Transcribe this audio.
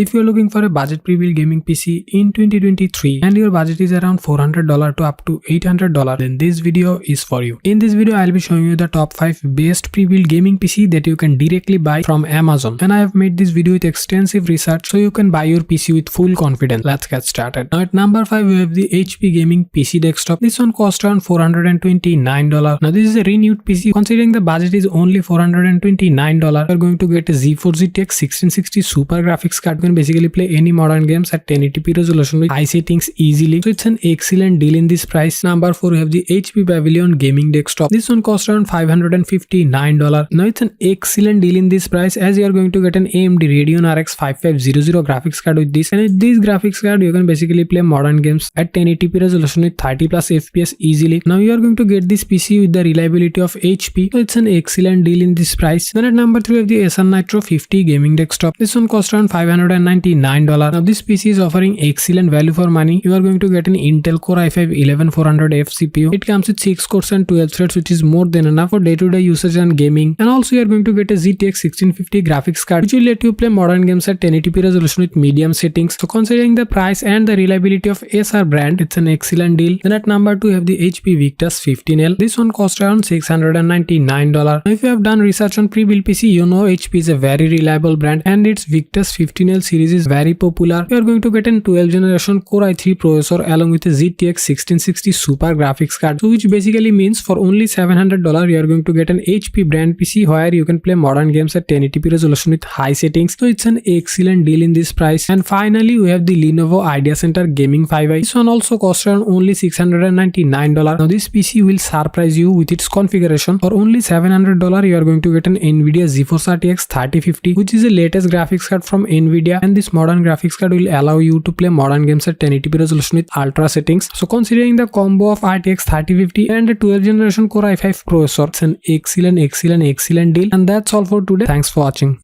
If you're looking for a budget pre-built gaming PC in 2023 and your budget is around $400 to up to $800, then this video is for you. In this video, I'll be showing you the top 5 best pre-built gaming PC that you can directly buy from Amazon. And I have made this video with extensive research so you can buy your PC with full confidence. Let's get started. Now at number 5, we have the HP Gaming PC Desktop. This one costs around $429. Now this is a renewed PC. Considering the budget is only $429, you're going to get a GeForce GTX 1660 Super graphics card. You can basically play any modern games at 1080p resolution with high settings easily. So it's an excellent deal in this price. Number 4, we have the HP Pavilion Gaming Desktop. This one costs around $559. Now it's an excellent deal in this price as you are going to get an AMD Radeon RX 5500 graphics card with this. And with this graphics card, you can basically play modern games at 1080p resolution with 30 plus FPS easily. Now you are going to get this PC with the reliability of HP. So it's an excellent deal in this price. Then at number 3, we have the Acer Nitro 50 Gaming Desktop. This one costs around $599. Now this PC is offering excellent value for money. You are going to get an Intel Core i5-11400F CPU. It comes with 6 cores and 12 threads, which is more than enough for day-to-day usage and gaming. And also you are going to get a GTX 1650 graphics card, which will let you play modern games at 1080p resolution with medium settings. So considering the price and the reliability of Acer brand, it's an excellent deal. Then at number 2, we have the HP Victus 15L. This one costs around $699. Now if you have done research on pre-built PC, you know HP is a very reliable brand and its Victus 15L series is very popular. You are going to get an 12th generation Core i3 processor along with a GTX 1660 Super graphics card. So which basically means for only $700 you are going to get an HP brand PC where you can play modern games at 1080p resolution with high settings. So it's an excellent deal in this price. And finally we have the Lenovo Idea Center Gaming 5i. This one also costs around only $699. Now this PC will surprise you with its configuration. For only $700 you are going to get an Nvidia GeForce RTX 3050, which is the latest graphics card from Nvidia, and this modern graphics card will allow you to play modern games at 1080p resolution with ultra settings. So considering the combo of RTX 3050 and a 12th generation Core i5 processor, it's an excellent deal. And that's all for today. Thanks for watching.